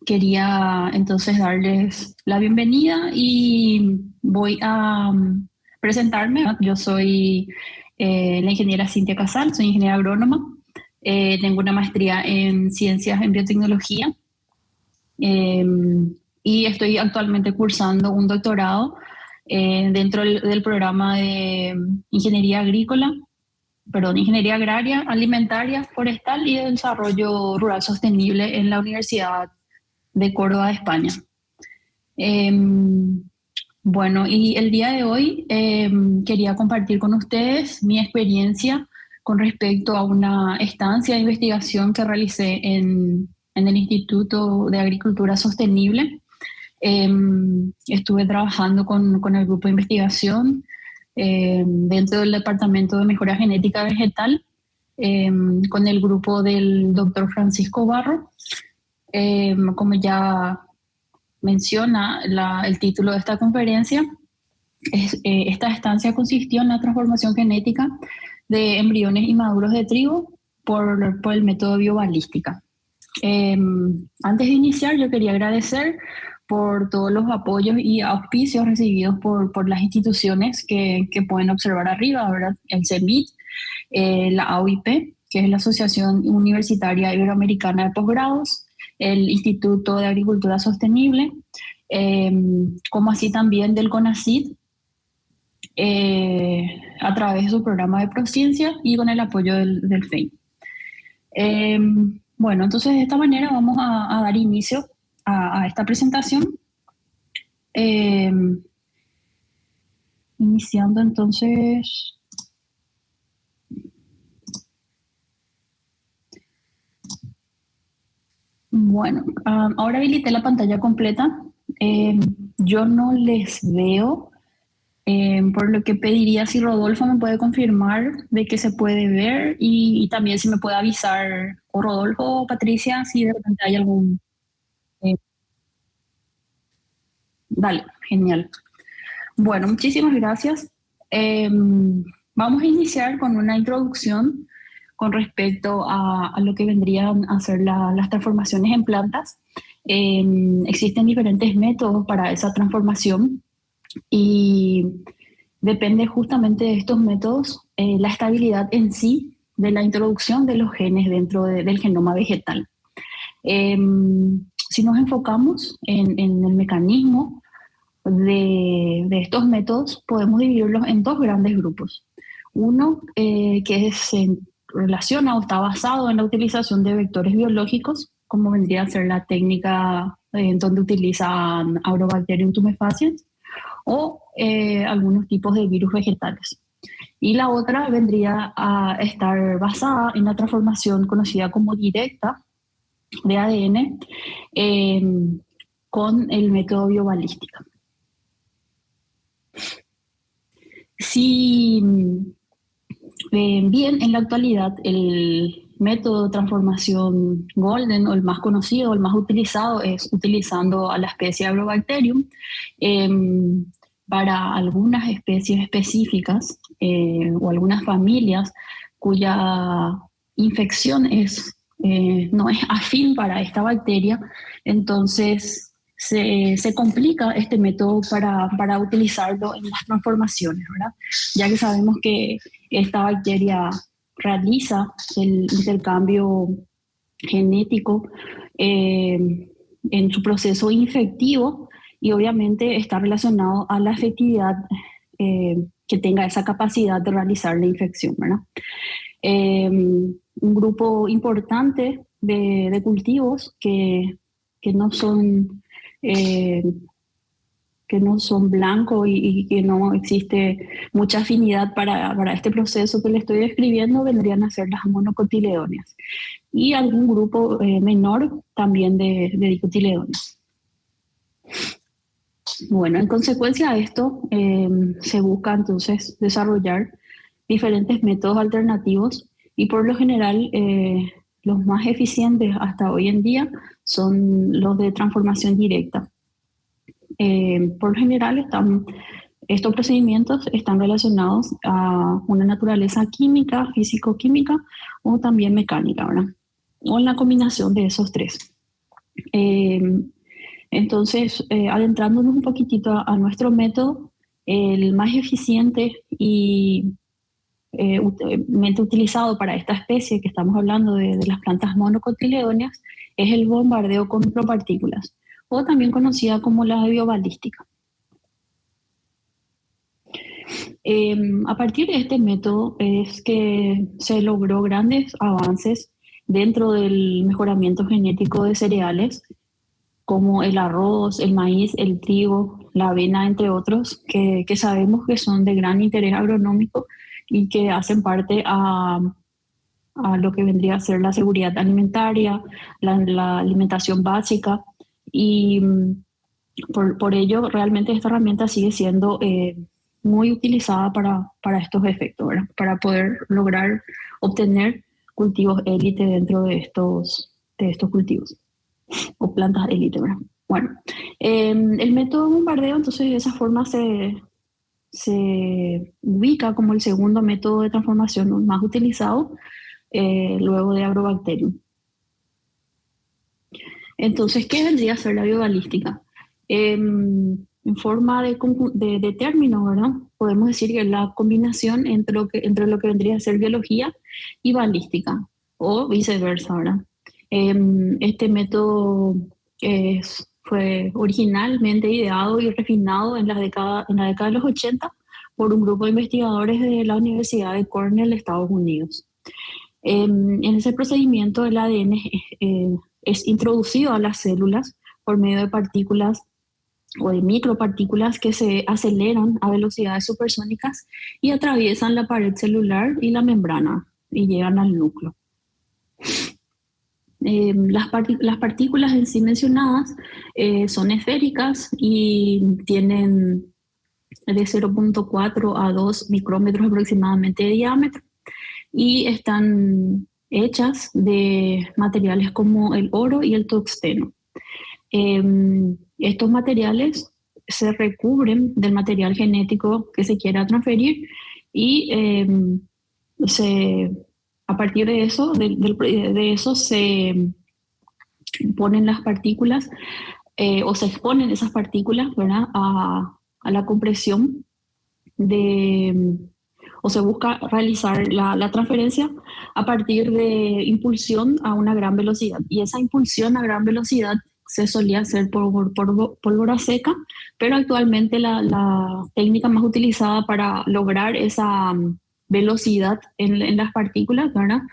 Quería entonces darles la bienvenida y voy a presentarme. Yo soy la ingeniera Cintia Casal, soy ingeniera agrónoma. Tengo una maestría en ciencias en biotecnología eh, y estoy actualmente cursando un doctorado dentro del programa de ingeniería agrícola, perdón, ingeniería agraria, alimentaria, forestal y de desarrollo rural sostenible en la Universidad de Córdoba, de España. Bueno, y el día de hoy quería compartir con ustedes mi experiencia con respecto a una estancia de investigación que realicé en el Instituto de Agricultura Sostenible. Estuve trabajando con el grupo de investigación dentro del Departamento de Mejora Genética Vegetal, con el grupo del doctor Francisco Barro. Como ya menciona el título de esta conferencia, esta estancia consistió en la transformación genética de embriones inmaduros de trigo por el método biobalística. Antes de iniciar, yo quería agradecer por todos los apoyos y auspicios recibidos por las instituciones que pueden observar arriba, ¿verdad? El CEMIT, la AUIP, que es la Asociación Universitaria Iberoamericana de Posgrados, el Instituto de Agricultura Sostenible, como así también del CONACYT, a través de su programa de Prociencia y con el apoyo del FEI. Bueno, entonces de esta manera vamos a dar inicio a esta presentación. Iniciando entonces... Bueno, ahora habilité la pantalla completa. Yo no les veo, por lo que pediría si Rodolfo me puede confirmar de que se puede ver y también si me puede avisar, o Rodolfo o Patricia, si de repente hay algún... eh, Dale, genial. Bueno, muchísimas gracias. Vamos a iniciar con una introducción con respecto a lo que vendrían a ser las transformaciones en plantas. Existen diferentes métodos para esa transformación y depende justamente de estos métodos la estabilidad en sí de la introducción de los genes dentro del genoma vegetal. Si nos enfocamos en el mecanismo de estos métodos, podemos dividirlos en dos grandes grupos. Uno que se relaciona o está basado en la utilización de vectores biológicos, como vendría a ser la técnica donde utilizan Agrobacterium tumefaciens o algunos tipos de virus vegetales. Y la otra vendría a estar basada en la transformación conocida como directa de ADN con el método biobalística. Si bien en la actualidad el método de transformación Golden, o el más conocido, el más utilizado, es utilizando a la especie Agrobacterium para algunas especies específicas o algunas familias cuya infección no es afín para esta bacteria, entonces se complica este método para utilizarlo en las transformaciones, ¿verdad? Ya que sabemos que esta bacteria realiza el intercambio genético en su proceso infectivo y obviamente está relacionado a la efectividad que tenga esa capacidad de realizar la infección, ¿verdad? Un grupo importante de cultivos que no son eh, que no son blancos y que no existe mucha afinidad para este proceso que le estoy describiendo, vendrían a ser las monocotiledóneas. Y algún grupo menor también de dicotiledóneas. Bueno, en consecuencia de esto, se busca entonces desarrollar diferentes métodos alternativos y por lo general los más eficientes hasta hoy en día son los de transformación directa. Por lo general estos procedimientos están relacionados a una naturaleza química, físico-química o también mecánica, ¿verdad? O en la combinación de esos tres. Eh, entonces, adentrándonos un poquitito a nuestro método, el más eficiente y mente utilizado para esta especie que estamos hablando de las plantas monocotiledóneas es el bombardeo con micropartículas, o también conocida como la biobalística. A partir de este método es que se logró grandes avances dentro del mejoramiento genético de cereales, como el arroz, el maíz, el trigo, la avena, entre otros, que sabemos que son de gran interés agronómico y que hacen parte a lo que vendría a ser la seguridad alimentaria, la alimentación básica. Y por ello, realmente esta herramienta sigue siendo muy utilizada para estos efectos, ¿verdad? Para poder lograr obtener cultivos élite dentro de estos cultivos o plantas élite, ¿verdad? Bueno, el método bombardeo, entonces, de esa forma se ubica como el segundo método de transformación más utilizado luego de Agrobacterium. Entonces, ¿qué vendría a ser la biobalística? En forma de término, ¿verdad? Podemos decir que es la combinación entre lo que vendría a ser biología y balística, o viceversa, ¿verdad? Este método fue originalmente ideado y refinado en la década de los 80 por un grupo de investigadores de la Universidad de Cornell, Estados Unidos. En ese procedimiento el ADN es introducido a las células por medio de partículas o de micropartículas que se aceleran a velocidades supersónicas y atraviesan la pared celular y la membrana y llegan al núcleo. Las partículas en sí mencionadas son esféricas y tienen de 0,4 a 2 micrómetros aproximadamente de diámetro y están hechas de materiales como el oro y el tungsteno. Estos materiales se recubren del material genético que se quiera transferir y a partir de eso, de eso se ponen las partículas o se exponen esas partículas, ¿verdad? A la compresión o se busca realizar la transferencia a partir de impulsión a una gran velocidad. Y esa impulsión a gran velocidad se solía hacer por pólvora seca, pero actualmente la técnica más utilizada para lograr esa velocidad en las partículas, ¿verdad?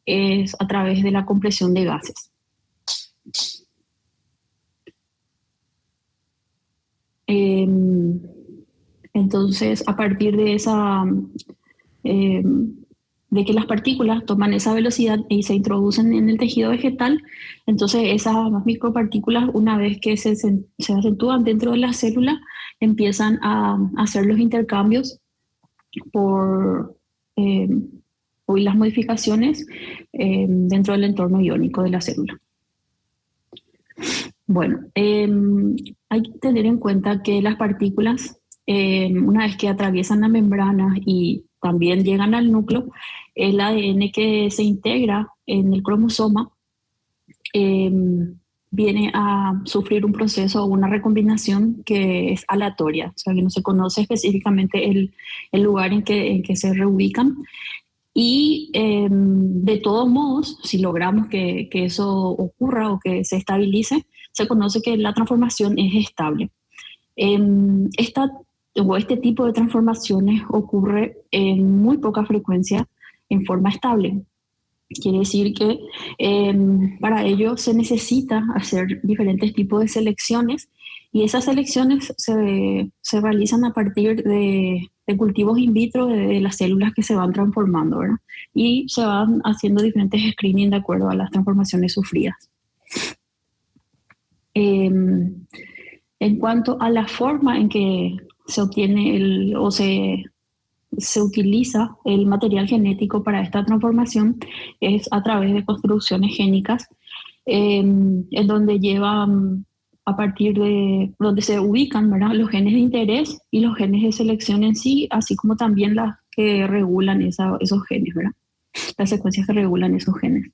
Es a través de la compresión de gases. Entonces, a partir de de que las partículas toman esa velocidad y se introducen en el tejido vegetal, entonces esas micropartículas, una vez que se acentúan dentro de la célula, empiezan a hacer los intercambios por o las modificaciones dentro del entorno iónico de la célula. Bueno, hay que tener en cuenta que las partículas, una vez que atraviesan la membrana y también llegan al núcleo, el ADN que se integra en el cromosoma viene a sufrir un proceso o una recombinación que es aleatoria, o sea que no se conoce específicamente el lugar en que se reubican. Y de todos modos, si logramos que eso ocurra o que se estabilice, se conoce que la transformación es estable. Este tipo de transformaciones ocurre en muy poca frecuencia en forma estable. Quiere decir que para ello se necesita hacer diferentes tipos de selecciones y esas selecciones se realizan a partir de cultivos in vitro de las células que se van transformando, ¿verdad? Y se van haciendo diferentes screening de acuerdo a las transformaciones sufridas. En cuanto a la forma en que se obtiene se utiliza el material genético para esta transformación es a través de construcciones génicas, en donde llevan a partir de donde se ubican, ¿verdad?, los genes de interés y los genes de selección en sí, así como también las que regulan esos genes, ¿verdad? Las secuencias que regulan esos genes.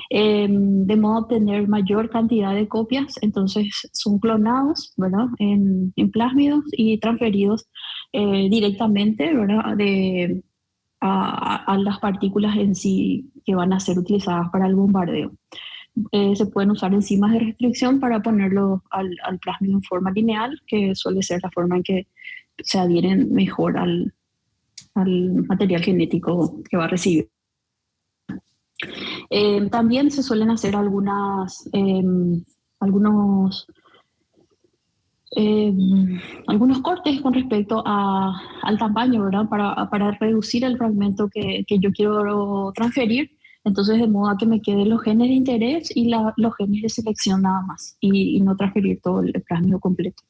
de modo a obtener mayor cantidad de copias. Entonces son clonados, ¿verdad? En plásmidos y transferidos directamente, ¿verdad? A las partículas en sí que van a ser utilizadas para el bombardeo. Se pueden usar enzimas de restricción para ponerlo al plásmido en forma lineal, que suele ser la forma en que se adhieren mejor al material genético que va a recibir. También se suelen hacer algunos eh, algunos cortes con respecto al tamaño, ¿verdad? Para reducir el fragmento que yo quiero transferir. Entonces, de modo a que me queden los genes de interés y los genes de selección nada más, y no transferir todo el plásmido completo.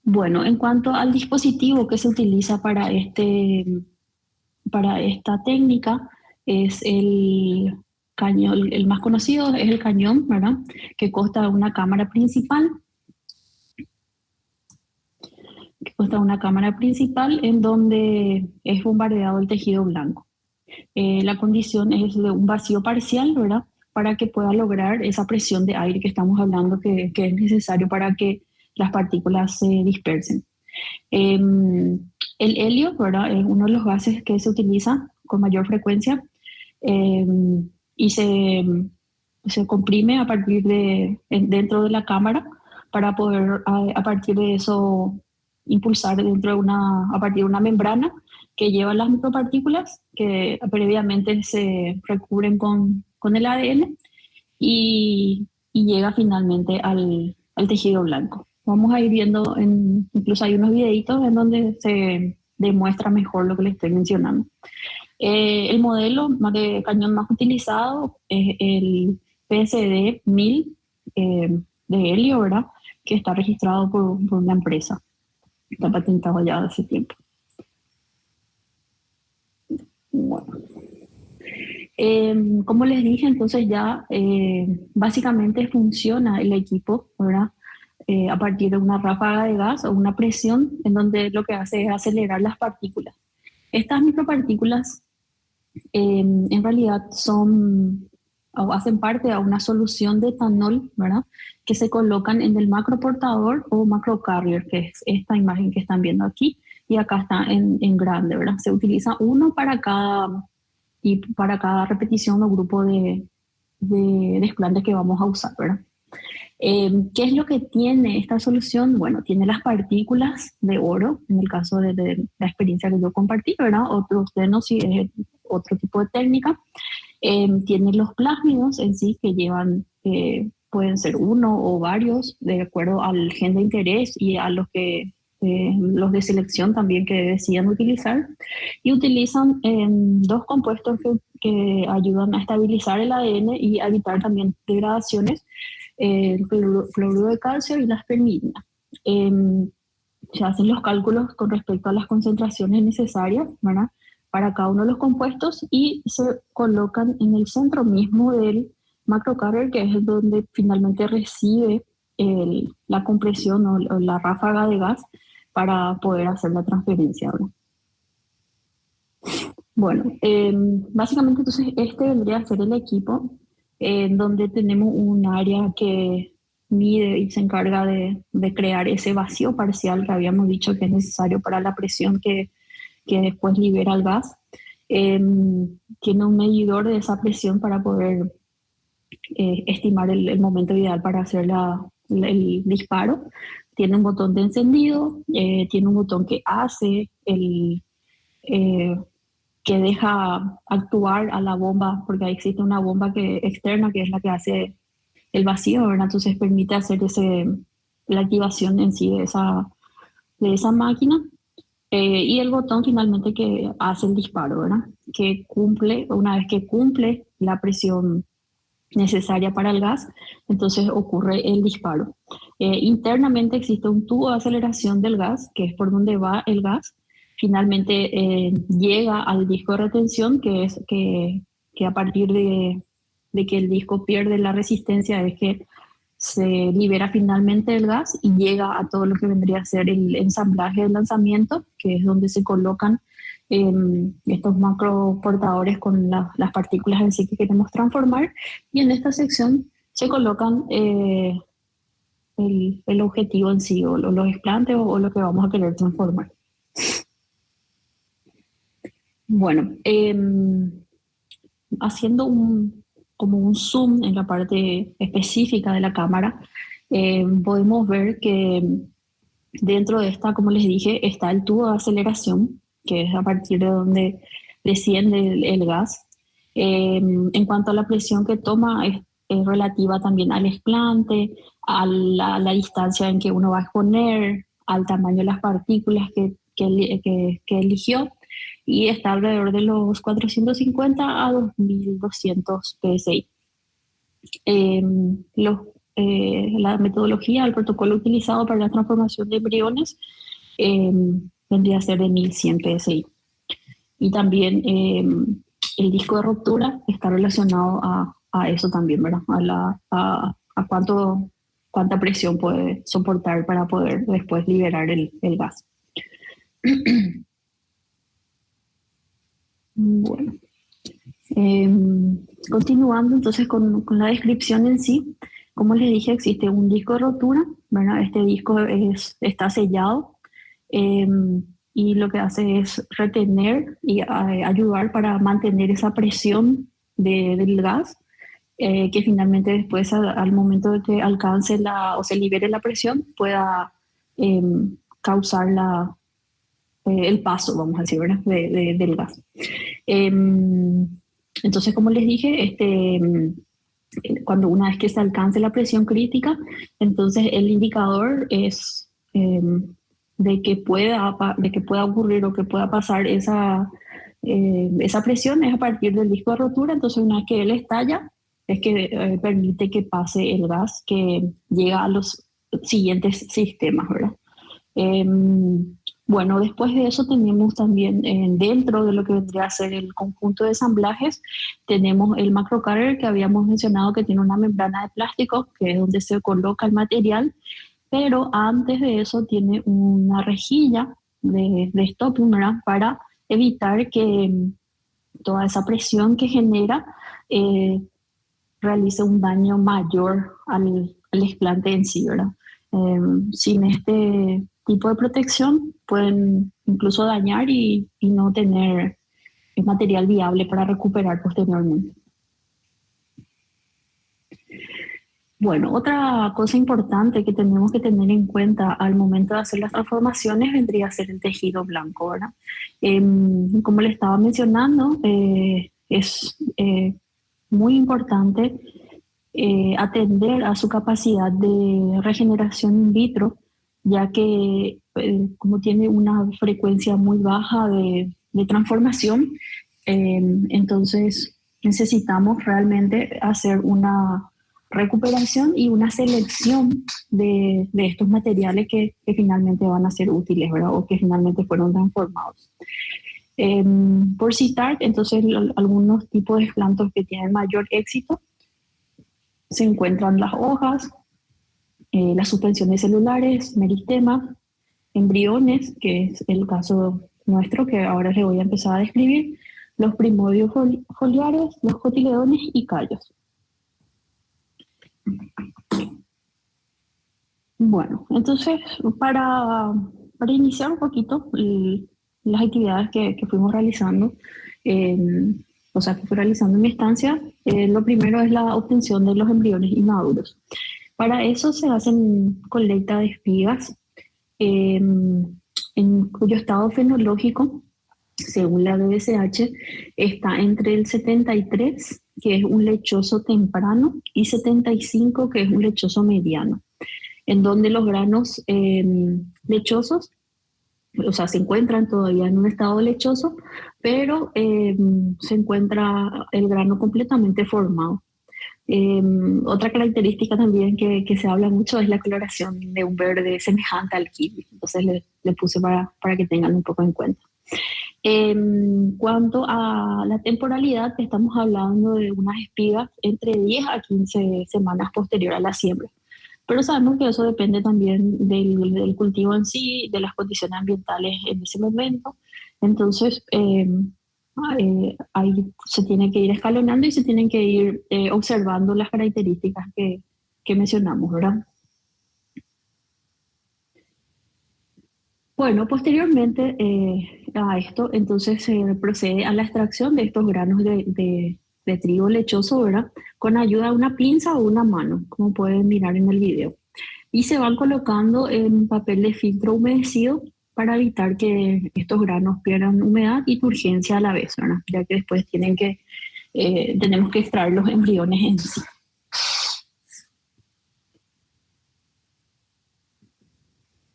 Bueno, en cuanto al dispositivo que se utiliza para esta técnica, es el cañón, el más conocido es el cañón, ¿verdad? Que consta de una cámara principal, en donde es bombardeado el tejido blanco. La condición es de un vacío parcial, ¿verdad? Para que pueda lograr esa presión de aire que estamos hablando que es necesario para que las partículas se dispersen. El helio, ¿verdad? Es uno de los gases que se utiliza con mayor frecuencia eh, y se comprime dentro de la cámara para poder a partir de eso impulsar a partir de una membrana que lleva las micropartículas que previamente se recubren con el ADN y llega finalmente al tejido blanco. Vamos a ir viendo, incluso hay unos videitos en donde se demuestra mejor lo que les estoy mencionando. El modelo de cañón más utilizado es el PSD-1000 de helio, ¿verdad? Que está registrado por una empresa. Está patentado ya hace tiempo. Bueno. Como les dije, entonces ya básicamente funciona el equipo, ¿verdad? A partir de una ráfaga de gas o una presión en donde lo que hace es acelerar las partículas. Estas micropartículas en realidad son o hacen parte de una solución de etanol, ¿verdad? Que se colocan en el macroportador o macrocarrier, que es esta imagen que están viendo aquí, y acá está en grande, ¿verdad? Se utiliza uno para cada repetición o grupo de desplantes que vamos a usar, ¿verdad? ¿Qué es lo que tiene esta solución? Bueno, tiene las partículas de oro, en el caso de la experiencia que yo compartí, ¿verdad? Otros no, si es otro tipo de técnica. Tiene los plásmidos en sí que llevan, pueden ser uno o varios, de acuerdo al gen de interés y a los de selección también que decidan utilizar. Y utilizan dos compuestos que ayudan a estabilizar el ADN y a evitar también degradaciones, el fluoruro de calcio y la espermidina. Se hacen los cálculos con respecto a las concentraciones necesarias, ¿verdad? Para cada uno de los compuestos y se colocan en el centro mismo del macrocarrier, que es donde finalmente recibe la compresión o la ráfaga de gas para poder hacer la transferencia, ¿verdad? Bueno, básicamente entonces este vendría a ser el equipo donde tenemos un área que mide y se encarga de crear ese vacío parcial que habíamos dicho que es necesario para la presión que después libera el gas. Tiene un medidor de esa presión para poder estimar el momento ideal para hacer el disparo. Tiene un botón de encendido, tiene un botón que hace que deja actuar a la bomba, porque ahí existe una bomba externa que es la que hace el vacío, ¿verdad? Entonces permite hacer la activación en sí de esa máquina. Y el botón finalmente que hace el disparo, ¿verdad? Una vez que cumple la presión necesaria para el gas, entonces ocurre el disparo. Internamente existe un tubo de aceleración del gas, que es por donde va el gas. Finalmente llega al disco de retención, que a partir de que el disco pierde la resistencia es que se libera finalmente el gas y llega a todo lo que vendría a ser el ensamblaje del lanzamiento, que es donde se colocan estos macroportadores con las partículas en sí que queremos transformar, y en esta sección se colocan el objetivo en sí, o los explantes, o lo que vamos a querer transformar. Bueno, haciendo como un zoom en la parte específica de la cámara, podemos ver que dentro de esta, como les dije, está el tubo de aceleración, que es a partir de donde desciende el gas. En cuanto a la presión que toma, es relativa también al explante, a la distancia en que uno va a exponer, al tamaño de las partículas que eligió, y está alrededor de los 450 a 2200 psi. Los la metodología, el protocolo utilizado para la transformación de embriones eh, vendría a ser de 1100 psi. Y también el disco de ruptura está relacionado a eso también, ¿verdad? A cuánta presión puede soportar para poder después liberar el gas. Bueno, continuando entonces con la descripción en sí. Como les dije, existe un disco de rotura, ¿verdad? Este disco está sellado, eh, y lo que hace es retener y ayudar para mantener esa presión del gas, que finalmente después al momento de que alcance o se libere la presión pueda eh, causar el paso, vamos a decir, ¿verdad? Del gas. Entonces, como les dije, cuando una vez que se alcance la presión crítica, entonces el indicador es de que pueda ocurrir o que pueda pasar esa presión es a partir del disco de rotura. Entonces, una vez que él estalla, es que permite que pase el gas que llega a los siguientes sistemas, ¿verdad? Bueno, después de eso tenemos también dentro de lo que vendría a ser el conjunto de ensamblajes, tenemos el macrocarrier que habíamos mencionado, que tiene una membrana de plástico, que es donde se coloca el material, pero antes de eso tiene una rejilla de stopping, ¿verdad? Para evitar que toda esa presión que genera eh, realice un daño mayor al explante en sí, ¿verdad? Sin este tipo de protección pueden incluso dañar y no tener material viable para recuperar posteriormente. Bueno, otra cosa importante que tenemos que tener en cuenta al momento de hacer las transformaciones vendría a ser el tejido blanco, ¿verdad? Como le estaba mencionando, es muy importante atender a su capacidad de regeneración in vitro, ya que como tiene una frecuencia muy baja de transformación, entonces necesitamos realmente hacer una recuperación y una selección de estos materiales que finalmente van a ser útiles, ¿verdad? O que finalmente fueron transformados. Por citar, entonces, algunos tipos de plantas que tienen mayor éxito se encuentran las hojas, las suspensiones celulares, meristemas, embriones, que es el caso nuestro, que ahora les voy a empezar a describir, los primordios foliares, los cotiledones y callos. Bueno, entonces, para iniciar un poquito las actividades que fuimos realizando, eh, o sea, que fui realizando en mi estancia, lo primero es la obtención de los embriones inmaduros. Para eso se hacen colecta de espigas, eh, en cuyo estado fenológico, según la DSH, está entre el 73, que es un lechoso temprano, y 75, que es un lechoso mediano, en donde los granos lechosos, o sea, se encuentran todavía en un estado lechoso, pero se encuentra el grano completamente formado. Otra característica también que se habla mucho es la coloración de un verde semejante al kiwi. Entonces le puse para que tengan un poco en cuenta. En cuanto a la temporalidad, estamos hablando de unas espigas entre 10 a 15 semanas posterior a la siembra. pero sabemos que eso depende también del cultivo en sí, de las condiciones ambientales en ese momento. Entonces, ahí se tiene que ir escalonando y se tienen que ir observando las características que mencionamos, ¿verdad? Bueno, posteriormente a esto, entonces se procede a la extracción de estos granos de trigo lechoso, ¿verdad? Con ayuda de una pinza o una mano, como pueden mirar en el video. Y se van colocando en papel de filtro humedecido para evitar que estos granos pierdan humedad y turgencia a la vez, ¿verdad? Ya que después tenemos que extraer los embriones en sí.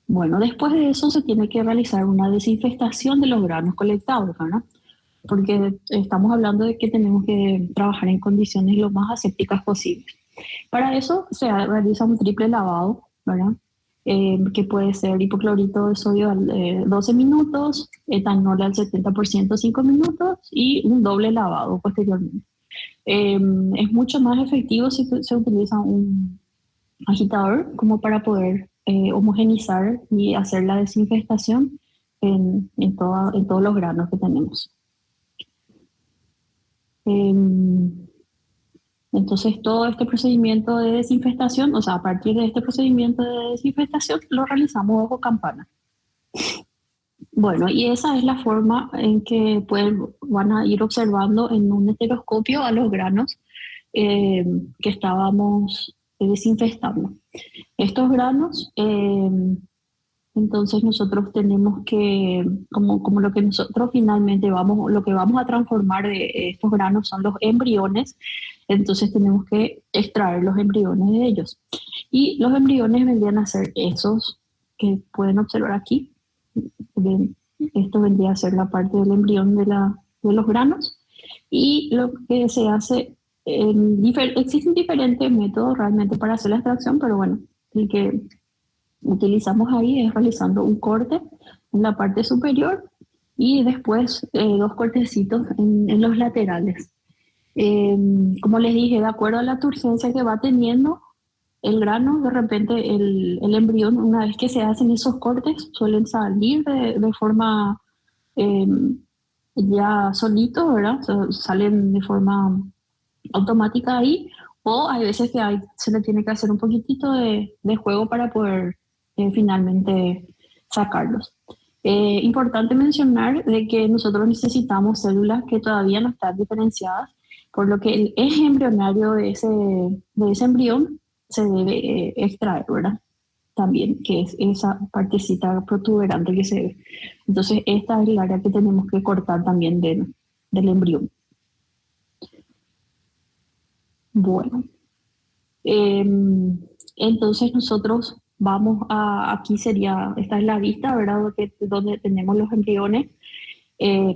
Bueno, después de eso se tiene que realizar una desinfestación de los granos colectados, ¿verdad? Porque estamos hablando de que tenemos que trabajar en condiciones lo más asépticas posibles. Para eso se realiza un triple lavado, ¿verdad? Que puede ser hipoclorito de sodio al 12 minutos, etanol al 70% 5 minutos y un doble lavado posteriormente. Es mucho más efectivo si se utiliza un agitador como para poder homogenizar y hacer la desinfestación en todos los granos que tenemos. Em, Entonces, todo este procedimiento de desinfestación, o sea, a partir de este procedimiento de desinfestación, lo realizamos bajo campana. Bueno, y esa es la forma en que van a ir observando en un heteroscopio a los granos que estábamos desinfestando. Estos granos entonces nosotros tenemos que, como lo que nosotros finalmente lo que vamos a transformar de estos granos son los embriones, entonces tenemos que extraer los embriones de ellos. Y los embriones vendrían a ser esos que pueden observar aquí. Bien, esto vendría a ser la parte del embrión de los granos. Y lo que se hace, existen diferentes métodos realmente para hacer la extracción, pero bueno, el que utilizamos ahí es realizando un corte en la parte superior y después dos cortecitos en los laterales. Eh, Como les dije, de acuerdo a la turgencia que va teniendo el grano, de repente el embrión, una vez que se hacen esos cortes, suelen salir de forma eh, ya solitos, ¿verdad? Salen de forma automática ahí, o hay veces que se le tiene que hacer un poquitito de juego para poder finalmente sacarlos. Importante mencionar de que nosotros necesitamos células que todavía no están diferenciadas, por lo que el eje embrionario de ese embrión se debe extraer, ¿verdad? También, que es esa partecita protuberante que se ve. Entonces, esta es el área que tenemos que cortar también del embrión. Bueno, entonces nosotros aquí esta es la vista, ¿verdad? Donde tenemos los embriones,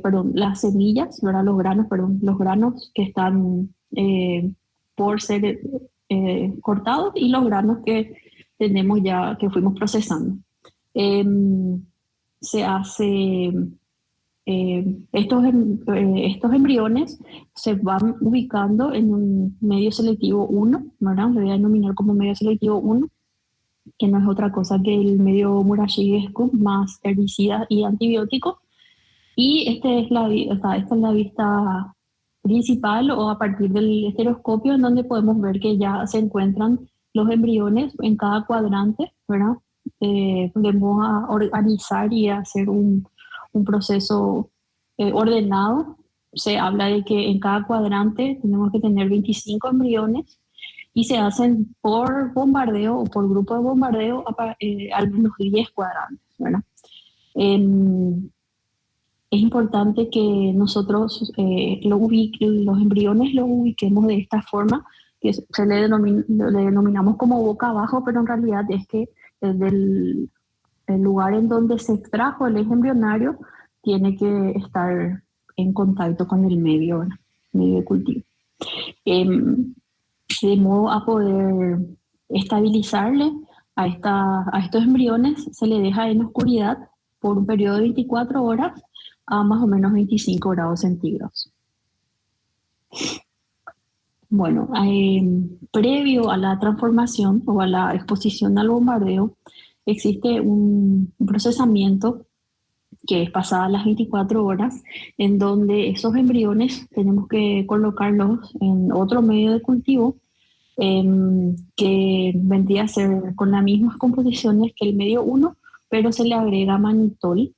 perdón, las semillas, ¿verdad? Los granos, perdón, los granos que están por ser cortados y los granos que tenemos ya, que fuimos procesando. Em, Se hace estos embriones se van ubicando en un medio selectivo 1, ¿verdad? Lo voy a denominar como medio selectivo 1, que no es otra cosa que el medio Murashige-Scoop más herbicida y antibiótico. Y esta es la vista principal o a partir del estereoscopio en donde podemos ver que ya se encuentran los embriones en cada cuadrante, ¿verdad? Podemos organizar y hacer un proceso ordenado. Se habla de que en cada cuadrante tenemos que tener 25 embriones y se hacen por bombardeo o por grupo de bombardeo al menos 10 cuadrantes, ¿verdad? Em, es importante que nosotros los embriones los ubiquemos de esta forma, que le denominamos como boca abajo, pero en realidad es que desde el lugar en donde se extrajo el eje embrionario tiene que estar en contacto con el medio de cultivo. Em, de modo a poder estabilizarle a estos embriones, se le deja en oscuridad por un periodo de 24 horas a más o menos 25 grados centígrados. Bueno, previo a la transformación o a la exposición al bombardeo, existe un procesamiento que es pasada las 24 horas, en donde esos embriones tenemos que colocarlos en otro medio de cultivo que vendría a ser con las mismas composiciones que el medio uno, pero se le agrega mannitol.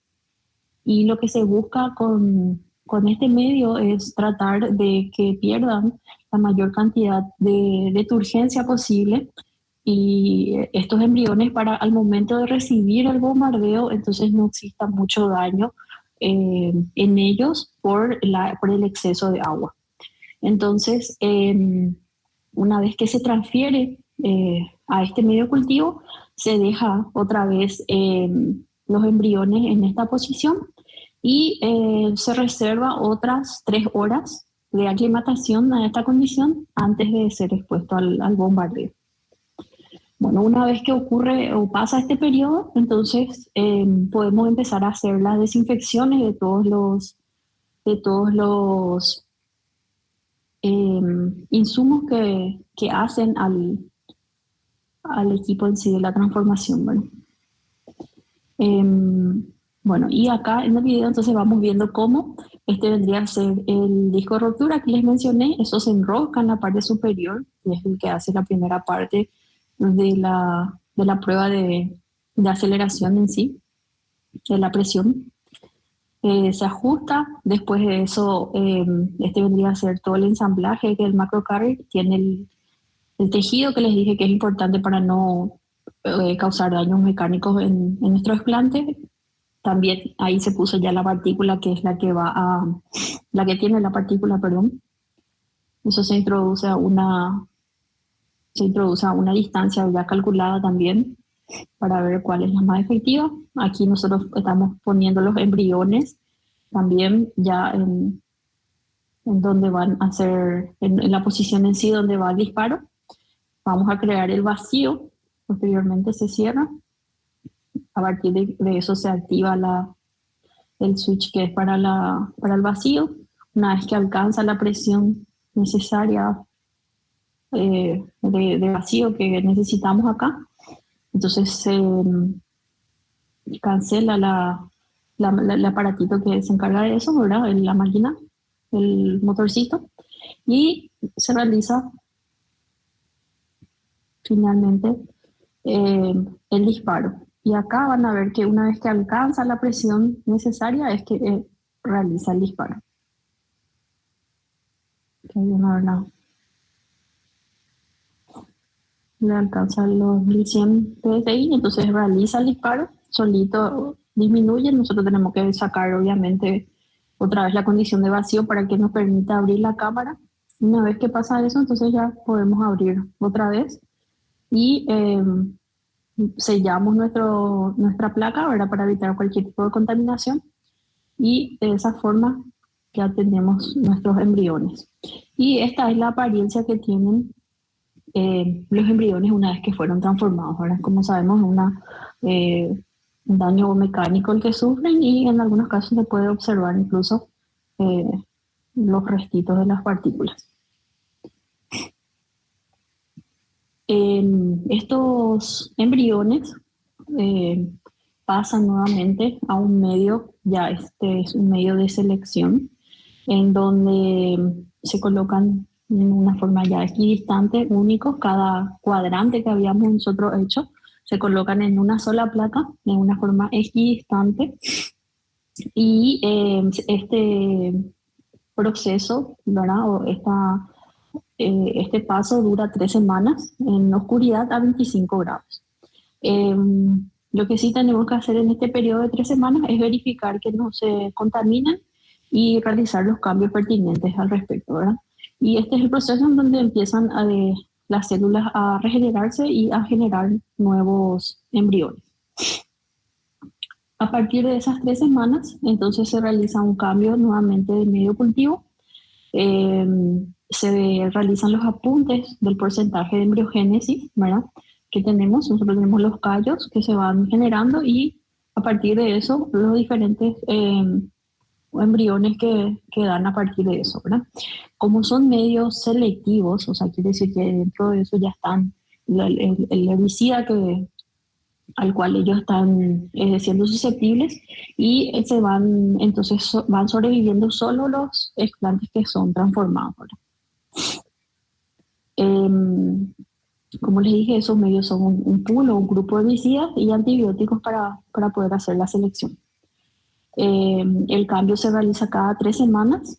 Y lo que se busca con este medio es tratar de que pierdan la mayor cantidad de turgencia posible y estos embriones para al momento de recibir el bombardeo, entonces no exista mucho daño en ellos por el exceso de agua. Entonces, una vez que se transfiere a este medio cultivo, se deja otra vez los embriones en esta posición y se reserva otras 3 horas de aclimatación a esta condición antes de ser expuesto al bombardeo. Bueno, una vez que ocurre o pasa este periodo, entonces podemos empezar a hacer las desinfecciones de todos los insumos que hacen al equipo en sí de la transformación. ¿Verdad? Bueno, y acá en el video entonces vamos viendo cómo este vendría a ser el disco de ruptura que les mencioné. Eso se enrosca en la parte superior, y es el que hace la primera parte de la prueba de aceleración en sí, de la presión. Se ajusta, después de eso este vendría a ser todo el ensamblaje que el macrocarrier tiene el tejido que les dije que es importante para no causar daños mecánicos en nuestro desplante. También ahí se puso ya la partícula que es la que tiene la partícula, perdón. Eso se introduce a una distancia ya calculada también para ver cuál es la más efectiva. Aquí nosotros estamos poniendo los embriones también ya en donde van a ser, en la posición en sí donde va el disparo. Vamos a crear el vacío, posteriormente se cierra. A partir de eso se activa el switch que es para el vacío. Una vez que alcanza la presión necesaria de vacío que necesitamos acá, entonces se cancela el aparatito que se encarga de eso, ¿verdad? La máquina, el motorcito, y se realiza finalmente el disparo. Y acá van a ver que una vez que alcanza la presión necesaria es que realiza el disparo. Que le alcanza los 1100 PSI, entonces realiza el disparo, solito disminuye, nosotros tenemos que sacar obviamente otra vez la condición de vacío para que nos permita abrir la cámara. Una vez que pasa eso, entonces ya podemos abrir otra vez y sellamos nuestra placa, ¿verdad? Para evitar cualquier tipo de contaminación y de esa forma ya tenemos nuestros embriones. Y esta es la apariencia que tienen los embriones una vez que fueron transformados. Ahora, como sabemos, un daño mecánico el que sufren y en algunos casos se puede observar incluso eh, los restitos de las partículas. Estos embriones pasan nuevamente a un medio, ya este es un medio de selección, en donde se colocan en una forma ya equidistante, únicos, cada cuadrante que habíamos nosotros hecho, se colocan en una sola placa, de una forma equidistante, y este proceso, ¿verdad? O este paso dura 3 semanas en oscuridad a 25 grados. Lo que sí tenemos que hacer en este periodo de 3 semanas es verificar que no se contaminen y realizar los cambios pertinentes al respecto, ¿verdad? Y este es el proceso en donde empiezan las células a regenerarse y a generar nuevos embriones. A partir de esas 3 semanas, entonces se realiza un cambio nuevamente de medio cultivo. Se realizan los apuntes del porcentaje de embriogénesis, ¿verdad? Que tenemos. Nosotros tenemos los callos que se van generando y a partir de eso los diferentes embriones que dan a partir de eso, ¿verdad? Como son medios selectivos, o sea, quiere decir que dentro de eso ya están el herbicida al cual ellos están siendo susceptibles y entonces van sobreviviendo solo los explantes que son transformados, ¿verdad? Como les dije, esos medios son un pool o un grupo de herbicidas y antibióticos para poder hacer la selección. El cambio se realiza cada 3 semanas.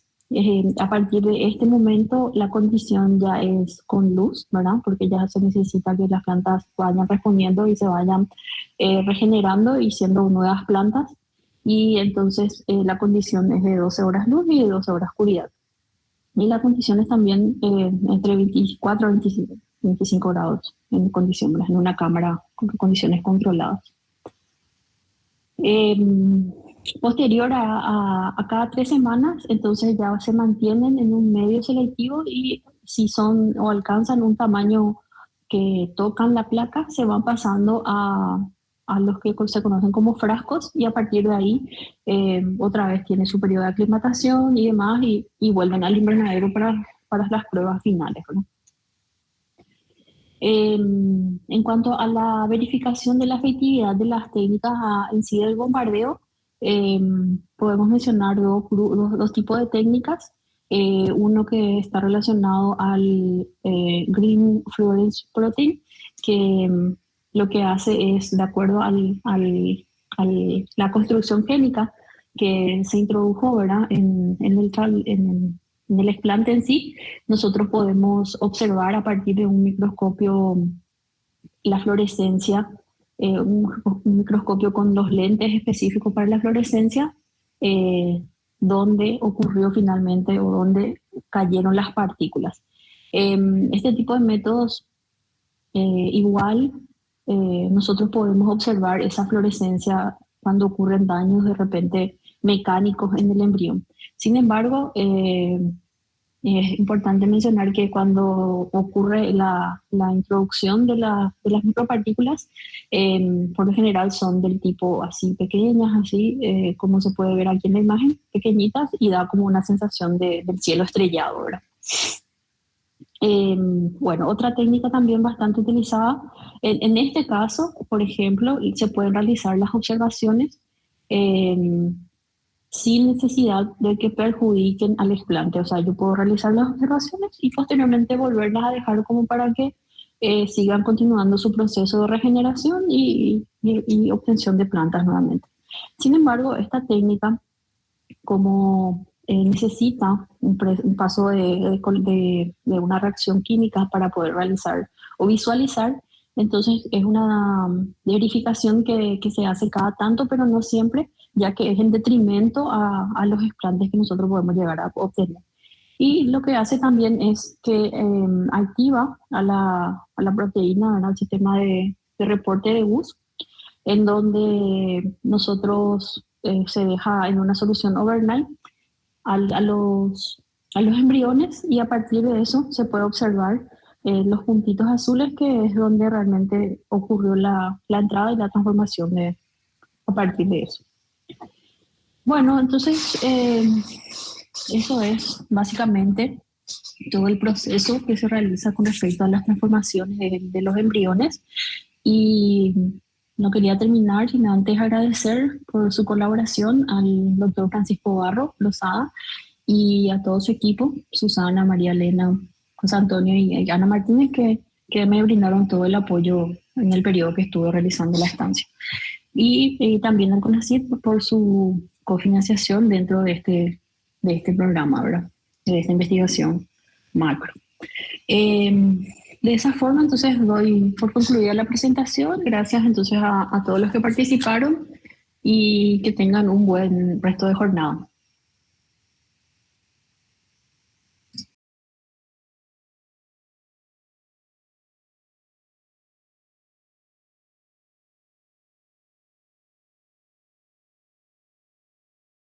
A partir de este momento la condición ya es con luz, ¿verdad? Porque ya se necesita que las plantas vayan respondiendo y se vayan regenerando y siendo nuevas plantas. Y entonces la condición es de 12 horas luz y de 12 horas oscuridad. Y la condición es también entre 24 y 25 grados en condición, ¿verdad? En una cámara con condiciones controladas. Posterior a cada 3 semanas, entonces ya se mantienen en un medio selectivo y si son o alcanzan un tamaño que tocan la placa, se van pasando a los que se conocen como frascos y a partir de ahí otra vez tiene su periodo de aclimatación y demás y vuelven al invernadero para las pruebas finales, ¿no? En cuanto a la verificación de la efectividad de las técnicas en sí del bombardeo, podemos mencionar dos tipos de técnicas. Uno que está relacionado al Green Fluorescence Protein, que lo que hace es, de acuerdo la construcción génica que se introdujo, ¿verdad? En el explante en sí, nosotros podemos observar a partir de un microscopio la fluorescencia, un microscopio con los lentes específicos para la fluorescencia, donde ocurrió finalmente o donde cayeron las partículas. Este tipo de métodos, igual, nosotros podemos observar esa fluorescencia cuando ocurren daños de repente mecánicos en el embrión. Sin embargo, es importante mencionar que cuando ocurre la introducción de las micropartículas, por lo general son del tipo así pequeñas, así como se puede ver aquí en la imagen, pequeñitas, y da como una sensación del cielo estrellado, ¿verdad? Bueno, otra técnica también bastante utilizada, en este caso, por ejemplo, se pueden realizar las observaciones sin necesidad de que perjudiquen al explante. O sea, yo puedo realizar las observaciones y posteriormente volverlas a dejar como para que sigan continuando su proceso de regeneración y obtención de plantas nuevamente. Sin embargo, esta técnica, como necesita un paso de una reacción química para poder realizar o visualizar, entonces es una verificación que se hace cada tanto, pero no siempre, ya que es en detrimento a los explantes que nosotros podemos llegar a obtener. Y lo que hace también es que activa a la proteína, al sistema de reporte de bus, en donde nosotros se deja en una solución overnight a los embriones y a partir de eso se puede observar los puntitos azules, que es donde realmente ocurrió la entrada y la transformación a partir de eso. Bueno, entonces eso es básicamente todo el proceso que se realiza con respecto a las transformaciones de los embriones. Y no quería terminar sin antes agradecer por su colaboración al doctor Francisco Barro Lozada y a todo su equipo, Susana, María Elena, José Antonio y Ana Martínez, que me brindaron todo el apoyo en el periodo que estuve realizando la estancia. Y también al CONACYT por su cofinanciación dentro de este programa, ¿verdad? De esta investigación macro. De esa forma, entonces, doy por concluida la presentación. Gracias, entonces, a todos los que participaron y que tengan un buen resto de jornada.